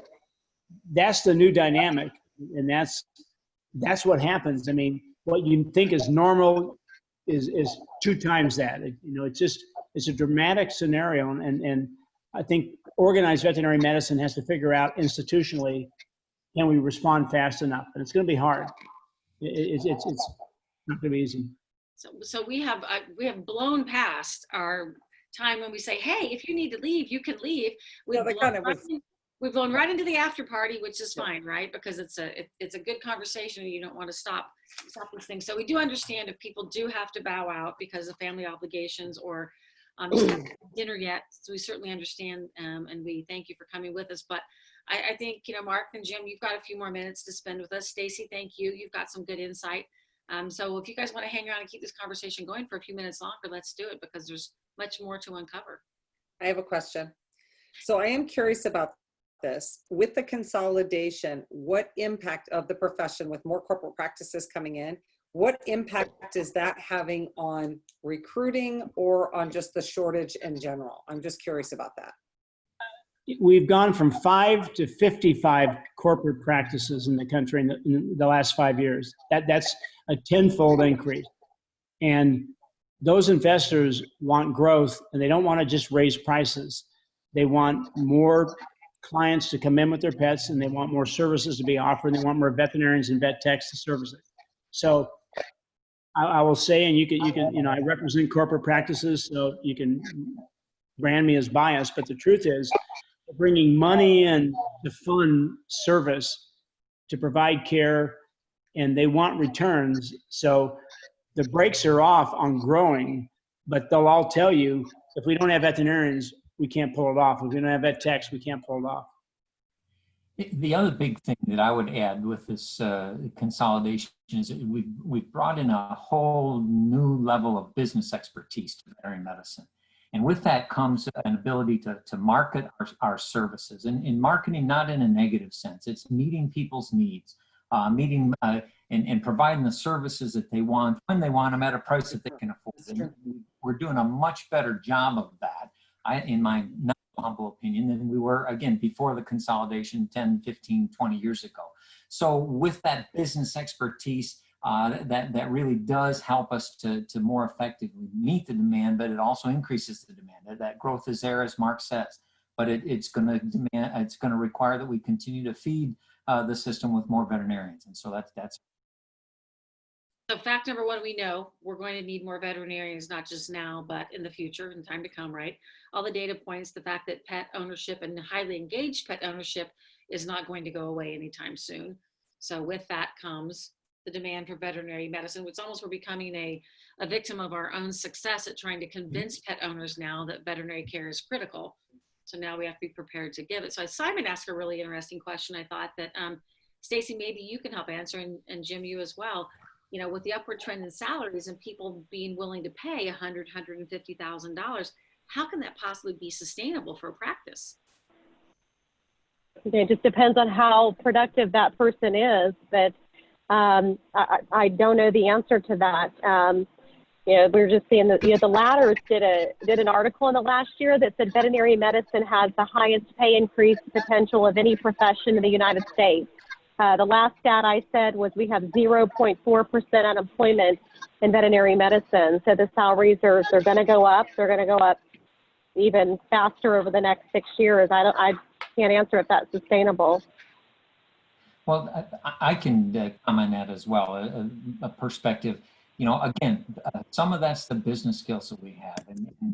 that's the new dynamic, and that's what happens. I mean, what you think is normal is 2 times that. You know, it's a dramatic scenario, and I think organized veterinary medicine has to figure out institutionally, can we respond fast enough? And it's going to be hard. It's not going to be easy. So we have blown past our time when we say, hey, if you need to leave, you can leave. Yeah, that kind of was We've gone right into the after party, which is fine, right? Because it's a good conversation and you don't want to stop these things. So we do understand if people do have to bow out because of family obligations or just haven't had dinner yet. So we certainly understand, and we thank you for coming with us. But I think, Mark and Jim, you've got a few more minutes to spend with us. Stacy, thank you. You've got some good insight. So if you guys want to hang around and keep this conversation going for a few minutes longer, let's do it, because there's much more to uncover. I have a question. So I am curious about this. With the consolidation, what impact of the profession with more corporate practices coming in, what impact is that having on recruiting or on just the shortage in general? I'm just curious about that. We've gone from 5 to 55 corporate practices in the country in the last 5 years. That's a tenfold increase. And those investors want growth, and they don't want to just raise prices. They want more clients to come in with their pets, and they want more services to be offered. They want more veterinarians and vet techs to service it. So I will say, and you can, I represent corporate practices, so you can brand me as biased, but the truth is, bringing money in to fund service, to provide care, and they want returns. So the brakes are off on growing, but they'll all tell you, if we don't have veterinarians, we can't pull it off. If we don't have vet techs, we can't pull it off. The other big thing that I would add with this consolidation is that we've brought in a whole new level of business expertise to veterinary medicine. And with that comes an ability to market our services. And in marketing, not in a negative sense, it's meeting people's needs, and providing the services that they want when they want them at a price that they can afford. And we're doing a much better job of that, in my not humble opinion, than we were, again, before the consolidation 10, 15, 20 years ago. So with that business expertise, that really does help us to more effectively meet the demand, but it also increases the demand. That growth is there, as Mark says, but it's going to require that we continue to feed the system with more veterinarians, and so that's. So fact number one, we know we're going to need more veterinarians, not just now, but in the future, in time to come, right? All the data points, the fact that pet ownership and highly engaged pet ownership is not going to go away anytime soon. So with that comes the demand for veterinary medicine. It's almost we're becoming a victim of our own success at trying to convince pet owners now that veterinary care is critical. So now we have to be prepared to give it. So Simon asked a really interesting question. I thought that Stacy, maybe you can help answer, and Jim, you as well. With the upward trend in salaries and people being willing to pay $100,000, $150,000, how can that possibly be sustainable for a practice? It just depends on how productive that person is, but I don't know the answer to that. We're just seeing that the Ladders did an article in the last year that said veterinary medicine has the highest pay increase potential of any profession in the United States. The last stat I said was we have 0.4% unemployment in veterinary medicine. So the salaries are going to go up. They're going to go up even faster over the next 6 years. I can't answer if that's sustainable. Well, I can comment on that as well, a perspective. Again, some of that's the business skills that we have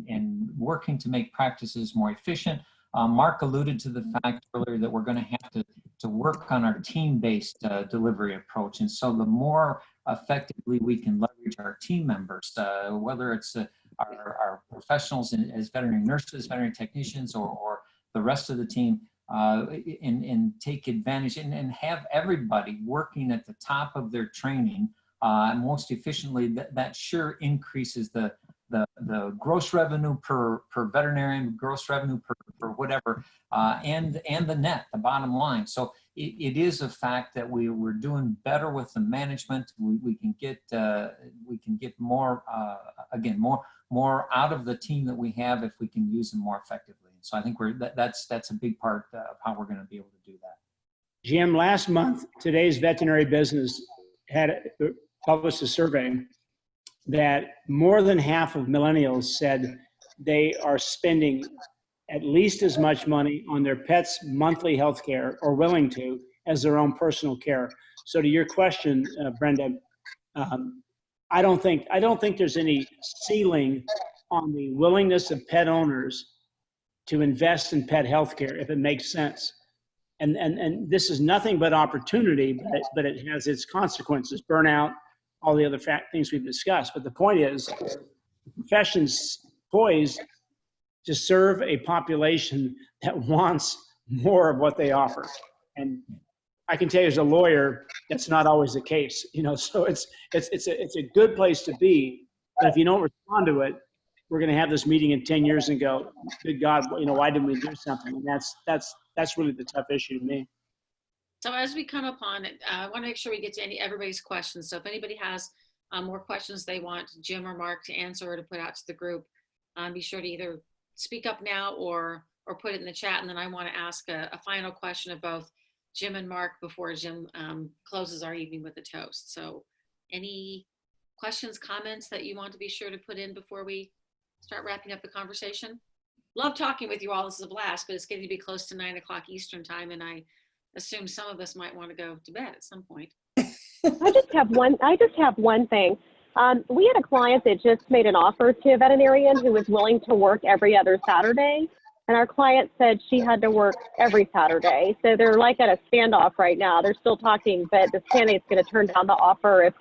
and working to make practices more efficient. Mark alluded to the fact earlier that we're going to have to work on our team-based delivery approach. And so the more effectively we can leverage our team members, whether it's our professionals as veterinary nurses, veterinary technicians, or the rest of the team, and take advantage and have everybody working at the top of their training most efficiently, that sure increases the gross revenue per veterinarian, gross revenue per whatever, and the net, the bottom line. So it is a fact that we're doing better with the management. We can get more again more out of the team that we have if we can use them more effectively. So I think that's a big part of how we're going to be able to do that. Jim, last month, Today's Veterinary Business had published a survey that more than half of millennials said they are spending at least as much money on their pets' monthly health care, or willing to, as their own personal care. So to your question, Brenda, I don't think there's any ceiling on the willingness of pet owners to invest in pet health care if it makes sense. and this is nothing but opportunity, but it has its consequences, burnout, all the other things we've discussed. But the point is, the profession's poised to serve a population that wants more of what they offer. And I can tell you as a lawyer, that's not always the case, so it's a good place to be. But if you don't respond to it, we're going to have this meeting in 10 years and go, good God, why didn't we do something? And that's really the tough issue to me. So as we come upon it, I want to make sure we get to everybody's questions. So if anybody has more questions they want Jim or Mark to answer or to put out to the group, be sure to either speak up now or put it in the chat. And then I want to ask a final question of both Jim and Mark before Jim closes our evening with a toast. So any questions, comments that you want to be sure to put in before we start wrapping up the conversation? Love talking with you all. This is a blast, but it's getting to be close to 9 o'clock Eastern time, and I assume some of us might want to go to bed at some point. I just have one thing. We had a client that just made an offer to a veterinarian who was willing to work every other Saturday. And our client said she had to work every Saturday. So they're like at a standoff right now. They're still talking, but the candidate's going to turn down the offer if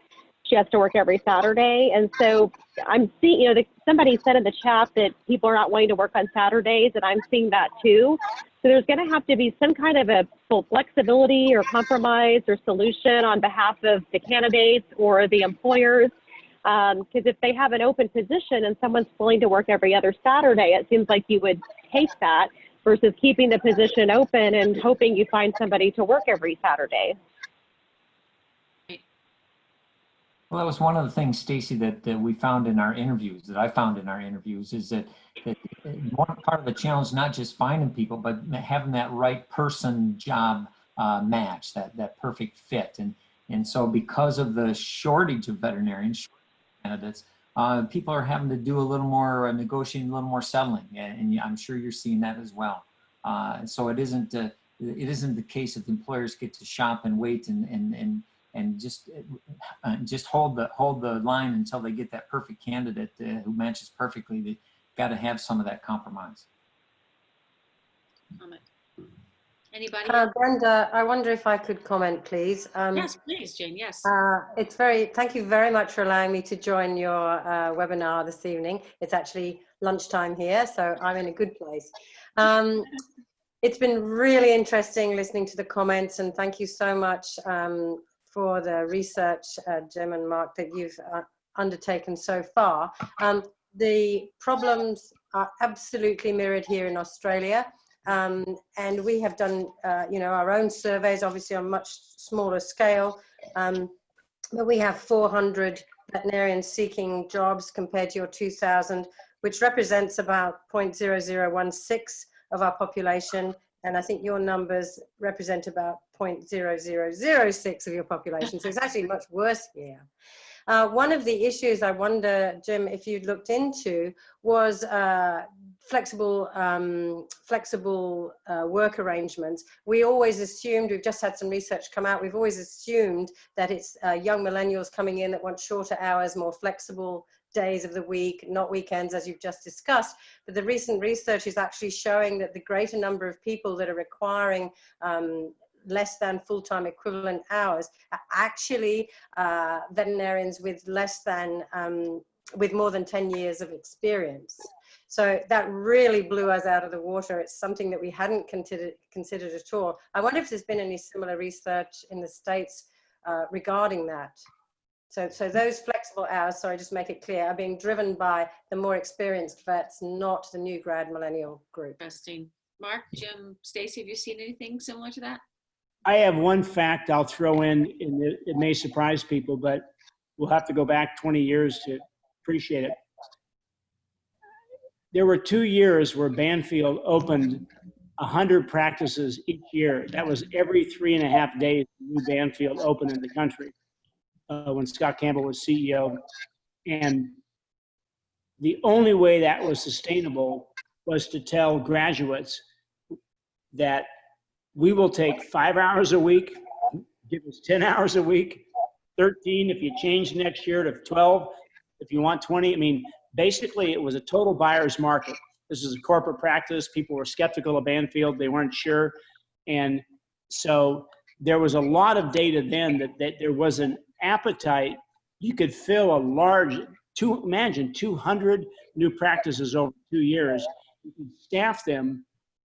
she has to work every Saturday. And so I'm seeing, somebody said in the chat that people are not wanting to work on Saturdays, and I'm seeing that too. So there's going to have to be some kind of a full flexibility or compromise or solution on behalf of the candidates or the employers. Because if they have an open position and someone's willing to work every other Saturday, it seems like you would take that versus keeping the position open and hoping you find somebody to work every Saturday. Well, that was one of the things, Stacy, that we found in our interviews, that I found in our interviews, is that one part of the challenge, not just finding people, but having that right person job match, that perfect fit. And so because of the shortage of veterinarians, candidates, people are having to do a little more negotiating, a little more settling, and I'm sure you're seeing that as well. So it isn't the case that the employers get to shop and wait and just hold the line until they get that perfect candidate who matches perfectly. They got to have some of that compromise. Comment. Anybody? Brenda, I wonder if I could comment, please. Yes, please, Jane. Yes. Thank you very much for allowing me to join your webinar this evening. It's actually lunchtime here, so I'm in a good place. It's been really interesting listening to the comments, and thank you so much for the research, Jim and Mark, that you've undertaken so far. The problems are absolutely mirrored here in Australia. And we have done, our own surveys, obviously on much smaller scale, but we have 400 veterinarians seeking jobs compared to your 2,000, which represents about 0.0016 of our population. And I think your numbers represent about 0.0006 of your population. So it's actually much worse here. One of the issues I wonder, Jim, if you'd looked into was flexible work arrangements. We always assumed, we've just had some research come out, we've always assumed that it's young millennials coming in that want shorter hours, more flexible days of the week, not weekends, as you've just discussed. But the recent research is actually showing that the greater number of people that are requiring less than full-time equivalent hours are actually veterinarians with with more than 10 years of experience. So that really blew us out of the water. It's something that we hadn't considered at all. I wonder if there's been any similar research in the States regarding that. So those flexible hours, sorry, just make it clear, are being driven by the more experienced vets, not the new grad millennial group. Interesting. Mark, Jim, Stacy, have you seen anything similar to that? I have one fact I'll throw in, and it may surprise people, but we'll have to go back 20 years to appreciate it. There were 2 years where Banfield opened 100 practices each year. That was every 3.5 days, new Banfield opened in the country when Scott Campbell was CEO. And the only way that was sustainable was to tell graduates that we will take 5 hours a week, give us 10 hours a week, 13 if you change next year to 12, if you want 20. I mean, basically it was a total buyer's market. This is a corporate practice. People were skeptical of Banfield. They weren't sure. And So there was a lot of data then that there was an appetite. You could fill a large, imagine 200 new practices over 2 years. You could staff them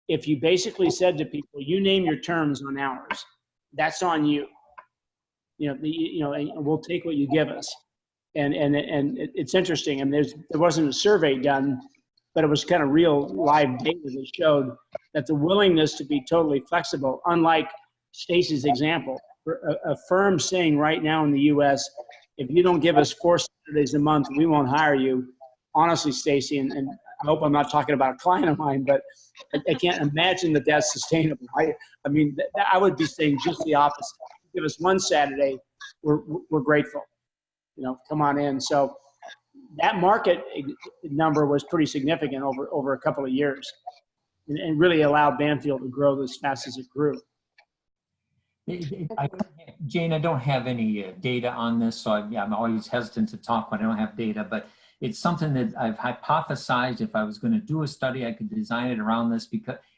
if you basically said to people, you name your terms on hours. That's on you. And we'll take what you give us. And it's interesting. I mean, there wasn't a survey done, but it was kind of real live data that showed that the willingness to be totally flexible, unlike Stacy's example, a firm saying right now in the U.S., if you don't give us 4 Saturdays a month, we won't hire you. Honestly, Stacy, and I hope I'm not talking about a client of mine, but I can't imagine that that's sustainable. I mean, I would be saying just the opposite. Give us 1 Saturday, we're grateful. Come on in. So that market number was pretty significant over a couple of years, and really allowed Banfield to grow as fast as it grew. Jane, I don't have any data on this, so I'm always hesitant to talk when I don't have data, but it's something that I've hypothesized if I was going to do a study, I could design it around this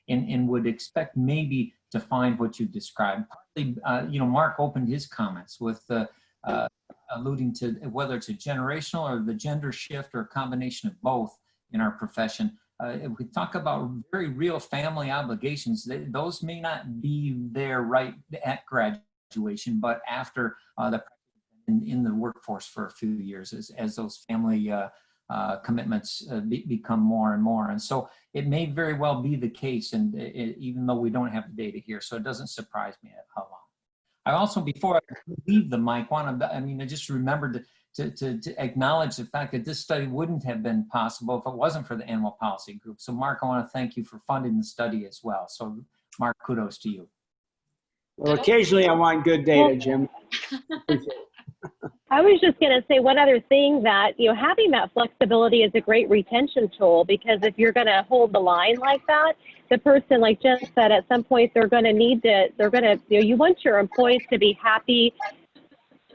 and would expect maybe to find what you described. Partly, Mark opened his comments with alluding to whether it's a generational or the gender shift or a combination of both in our profession. If we talk about very real family obligations, those may not be there right at graduation, but after in the workforce for a few years as those family commitments become more and more. And so it may very well be the case, and even though we don't have the data here, so it doesn't surprise me at how long. I also, before I leave the mic, I just remembered to acknowledge the fact that this study wouldn't have been possible if it wasn't for the Animal Policy Group. So Mark, I want to thank you for funding the study as well. So Mark, kudos to you. Well, occasionally I want good data, Jim. I was just going to say one other thing, that having that flexibility is a great retention tool, because if you're going to hold the line like that, the person, like Jen said, at some point you want your employees to be happy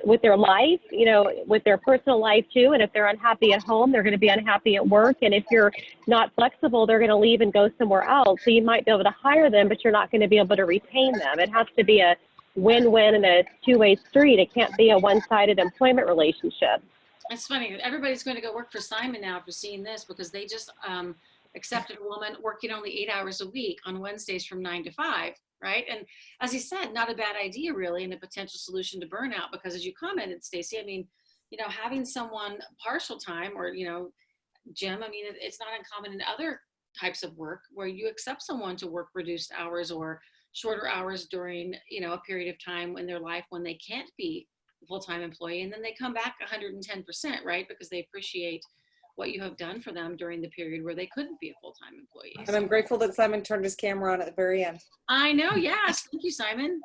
with their life, with their personal life too. And if they're unhappy at home, they're going to be unhappy at work. And if you're not flexible, they're going to leave and go somewhere else. So you might be able to hire them, but you're not going to be able to retain them. It has to be a win-win and a two-way street. It can't be a one-sided employment relationship. It's funny. Everybody's going to go work for Simon now after seeing this, because they just accepted a woman working only 8 hours a week on Wednesdays from 9 to 5. Right. And as he said, not a bad idea, really, and a potential solution to burnout, because as you commented, Stacey, I mean, having someone partial time or, Jim, I mean, it's not uncommon in other types of work where you accept someone to work reduced hours or shorter hours during, a period of time in their life when they can't be a full-time employee. And then they come back 110%, right? Because they appreciate what you have done for them during the period where they couldn't be a full-time employee. And I'm grateful that Simon turned his camera on at the very end. I know. Yes. Thank you, Simon.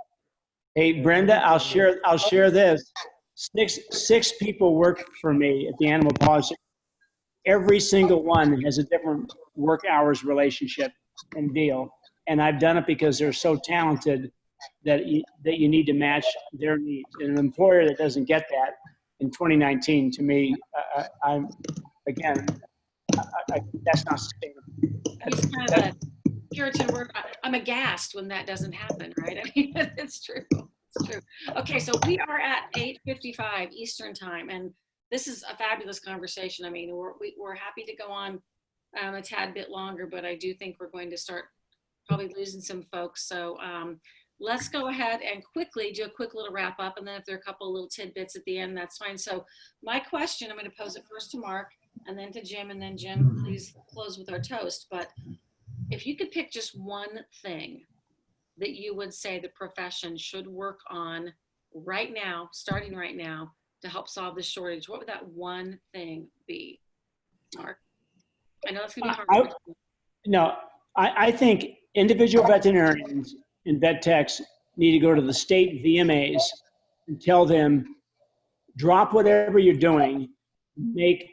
Hey, Brenda, I'll share this. Six people work for me at the Animal Policy. Every single one has a different work hours relationship and deal. And I've done it because they're so talented that you need to match their needs. And an employer that doesn't get that in 2019, to me, that's not sustainable. It's kind of a Puritan word. I'm aghast when that doesn't happen, right? I mean, it's true. It's true. Okay, so we are at 8:55 Eastern time, and this is a fabulous conversation. I mean, we're happy to go on a tad bit longer, but I do think we're going to start probably losing some folks. So let's go ahead and quickly do a quick little wrap up, and then if there are a couple of little tidbits at the end, that's fine. So my question, I'm going to pose it first to Mark, and then to Jim, and then Jim, please close with our toast. But if you could pick just one thing that you would say the profession should work on right now, starting right now, to help solve this shortage, what would that one thing be, Mark? I know it's going to be hard. I think individual veterinarians and vet techs need to go to the state VMAs and tell them, drop whatever you're doing, make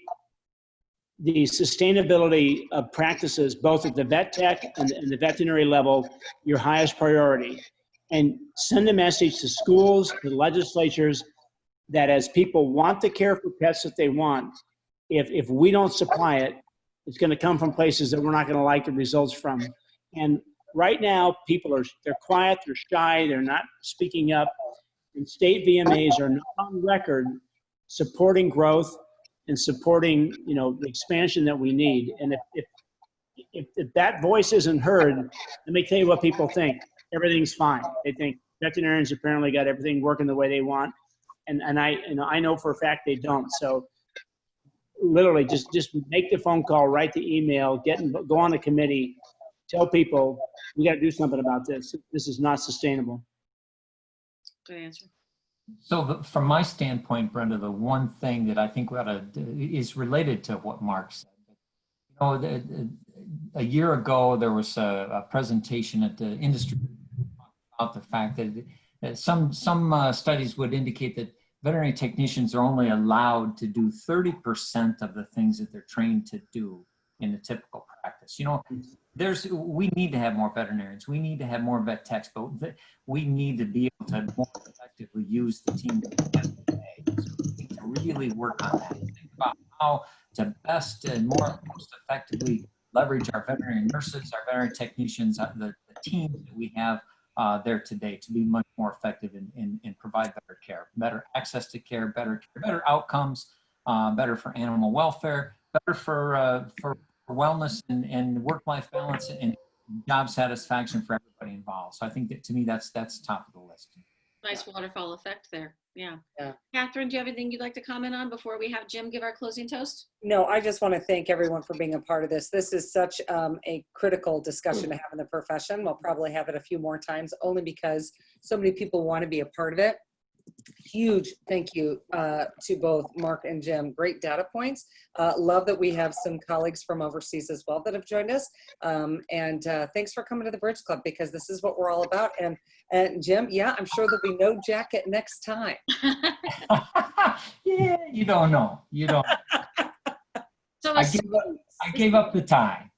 the sustainability of practices, both at the vet tech and the veterinary level, your highest priority. And send a message to schools, to legislatures, that as people want to care for pets that they want, if we don't supply it, it's going to come from places that we're not going to like the results from. And right now, they're quiet, they're shy, they're not speaking up. And state VMAs are not on record supporting growth and supporting, the expansion that we need. And if that voice isn't heard, let me tell you what people think. Everything's fine. They think veterinarians apparently got everything working the way they want. And I know for a fact they don't. So literally just make the phone call, write the email, go on a committee, tell people we got to do something about this. This is not sustainable. Good answer. So from my standpoint, Brenda, the one thing that I think we ought to do is related to what Mark said. A year ago, there was a presentation at the industry about the fact that some studies would indicate that veterinary technicians are only allowed to do 30% of the things that they're trained to do in the typical practice. We need to have more veterinarians. We need to have more vet techs, but we need to be able to more effectively use the team that we have today. So we need to really work on that. Think about how to best and most effectively leverage our veterinary nurses, our veterinary technicians, the teams that we have there today to be much more effective and provide better care, better access to care, better outcomes, better for animal welfare, better for wellness and work-life balance and job satisfaction for everybody involved. So I think that to me, that's top of the list. Nice waterfall effect there. Yeah. Yeah. Catherine, do you have anything you'd like to comment on before we have Jim give our closing toast? No, I just want to thank everyone for being a part of this. This is such a critical discussion to have in the profession. We'll probably have it a few more times only because so many people want to be a part of it. Huge thank you to both Mark and Jim. Great data points. Love that we have some colleagues from overseas as well that have joined us. And thanks for coming to the Bridge Club because this is what we're all about. And Jim, yeah, I'm sure there'll be no jacket next time. Yeah, you don't know. You don't. So I gave up the tie.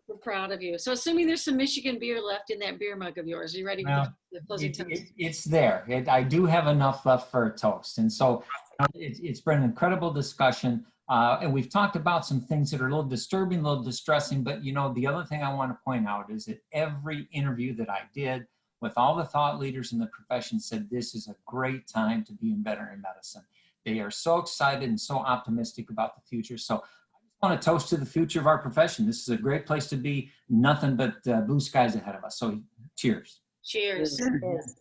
We're proud of you. So assuming there's some Michigan beer left in that beer mug of yours, are you ready for the closing toast? It's there. I do have enough left for a toast. And so it's been an incredible discussion. And we've talked about some things that are a little disturbing, a little distressing. But, the other thing I want to point out is that every interview that I did with all the thought leaders in the profession said this is a great time to be in veterinary medicine. They are so excited and so optimistic about the future. So I want to toast to the future of our profession. This is a great place to be. Nothing but blue skies ahead of us. So cheers. Cheers. Cheers.